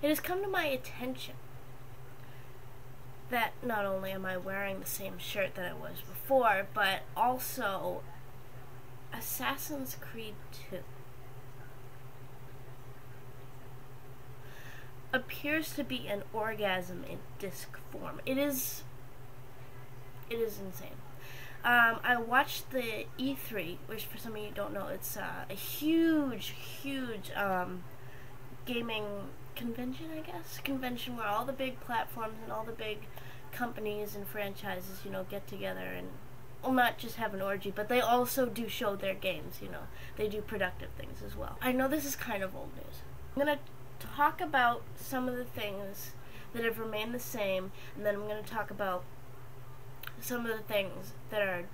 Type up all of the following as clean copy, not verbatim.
it has come to my attention that not only am I wearing the same shirt that I was before, but also Assassin's Creed 2 appears to be an orgasm in disc form. It is insane. I watched the E3, which for some of you don't know, it's a huge gaming convention, I guess. Convention where all the big platforms and all the big companies and franchises, you know, get together and, well, not just have an orgy, but they also do show their games, you know. They do productive things as well. I know this is kind of old news. I'm going to talk about some of the things that have remained the same, and then I'm going to talk about some of the things that are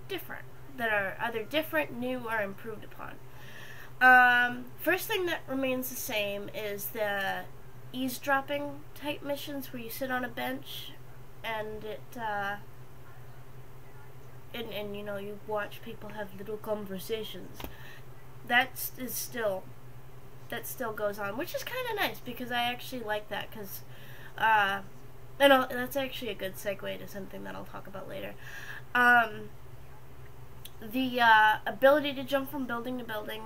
different, that are either different, new, or improved upon. First thing that remains the same is the eavesdropping type missions where you sit on a bench and and you know, you watch people have little conversations. That still goes on, which is kind of nice because I actually like that because and that's actually a good segue to something that I'll talk about later. The ability to jump from building to building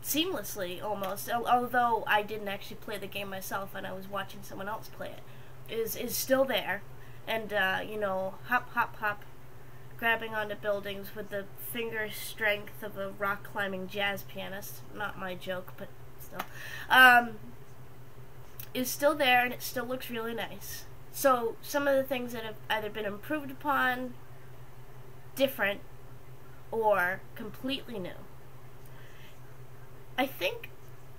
seamlessly, almost, although I didn't actually play the game myself and I was watching someone else play it, is still there. And, you know, hop, hop, hop, grabbing onto buildings with the finger strength of a rock-climbing jazz pianist. Not my joke, but still. Is still there, and it still looks really nice. So, some of the things that have either been improved upon, different, or completely new. I think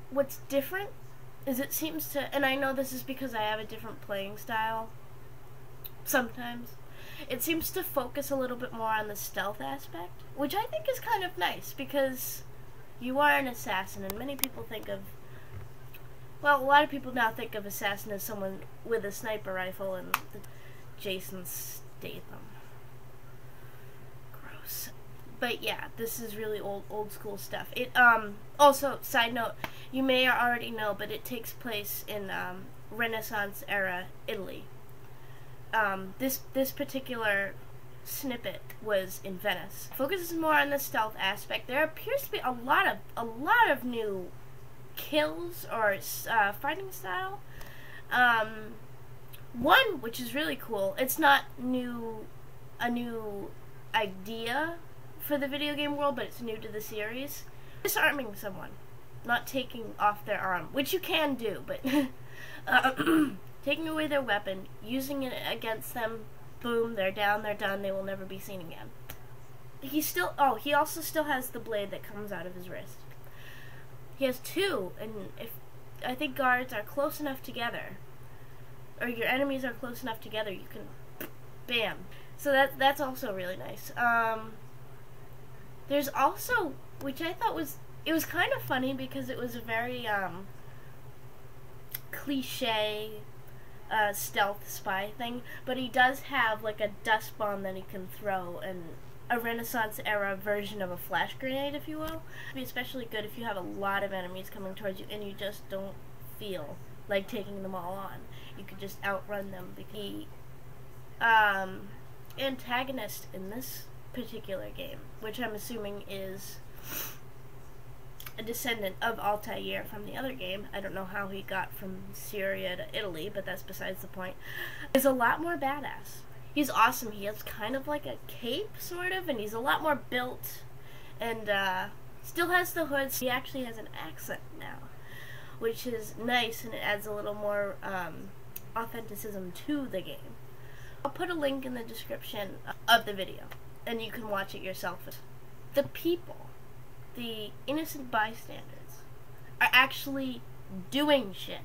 what's different is it seems to, and I know this is because I have a different playing style, sometimes, it seems to focus a little bit more on the stealth aspect, which I think is kind of nice, because you are an assassin, and many people think of, well, a lot of people now think of assassin as someone with a sniper rifle and the Jason Statham. Gross. But yeah, this is really old school stuff. It also, side note, you may already know, but it takes place in Renaissance era Italy. This particular snippet was in Venice. Focuses more on the stealth aspect. There appears to be a lot of new kills or fighting style. One which is really cool. It's not a new idea for the video game world, but it's new to the series. Disarming someone, not taking off their arm, which you can do, but taking away their weapon, using it against them, boom, they're down, they're done, they will never be seen again. He also still has the blade that comes out of his wrist. He has two, and if I think guards are close enough together, or your enemies are close enough together, you can, bam. So that's also really nice. There's also, which I thought was kind of funny because it was a very cliche stealth spy thing, but he does have like a dust bomb that he can throw, and a Renaissance era version of a flash grenade, if you will. It'd be especially good if you have a lot of enemies coming towards you and you just don't feel like taking them all on. You could just outrun them. The antagonist in this particular game, which I'm assuming is a descendant of Altair from the other game, I don't know how he got from Syria to Italy, but that's besides the point, is a lot more badass. He's awesome. He has kind of like a cape, sort of, and he's a lot more built, and still has the hood. He actually has an accent now, which is nice, and it adds a little more authenticism to the game. I'll put a link in the description of the video, and you can watch it yourself. The people, the innocent bystanders, are actually doing shit.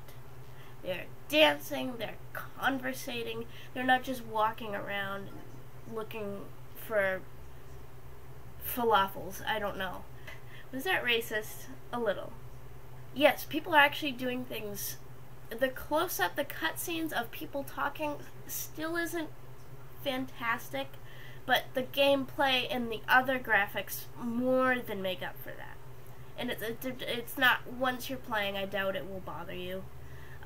They're dancing, they're conversating, they're not just walking around looking for falafels, I don't know. Was that racist? A little. Yes, people are actually doing things. The close-up, the cutscenes of people talking still isn't fantastic, but the gameplay and the other graphics more than make up for that. And it's not, once you're playing, I doubt it will bother you.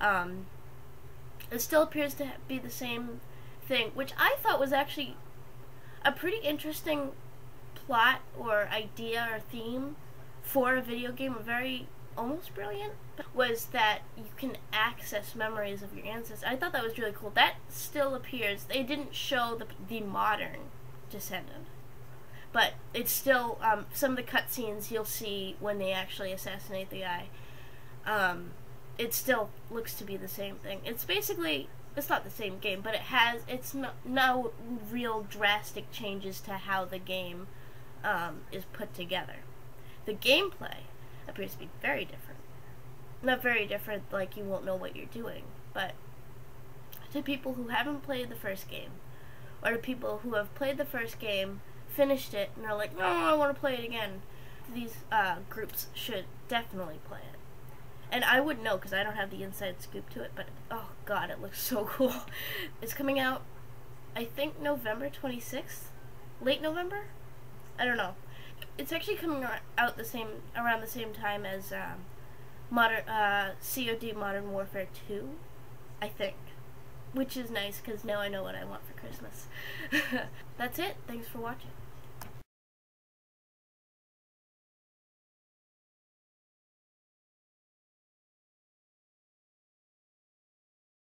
It still appears to be the same thing, which I thought was actually a pretty interesting plot or idea or theme for a video game, very almost brilliant, was that you can access memories of your ancestors. I thought that was really cool. That still appears. They didn't show the modern descendant, but it's still, some of the cutscenes you'll see when they actually assassinate the guy, it still looks to be the same thing. It's basically, it's not the same game, but it's no real drastic changes to how the game is put together. The gameplay appears to be very different. Not very different, like you won't know what you're doing, but to people who haven't played the first game, or to people who have played the first game, finished it, and are like, no, I want to play it again, these groups should definitely play it. And I wouldn't know because I don't have the inside scoop to it, but oh god, it looks so cool. It's coming out, I think, November 26th? Late November? I don't know. It's actually coming out around the same time as COD Modern Warfare 2, I think. Which is nice because now I know what I want for Christmas. That's it. Thanks for watching.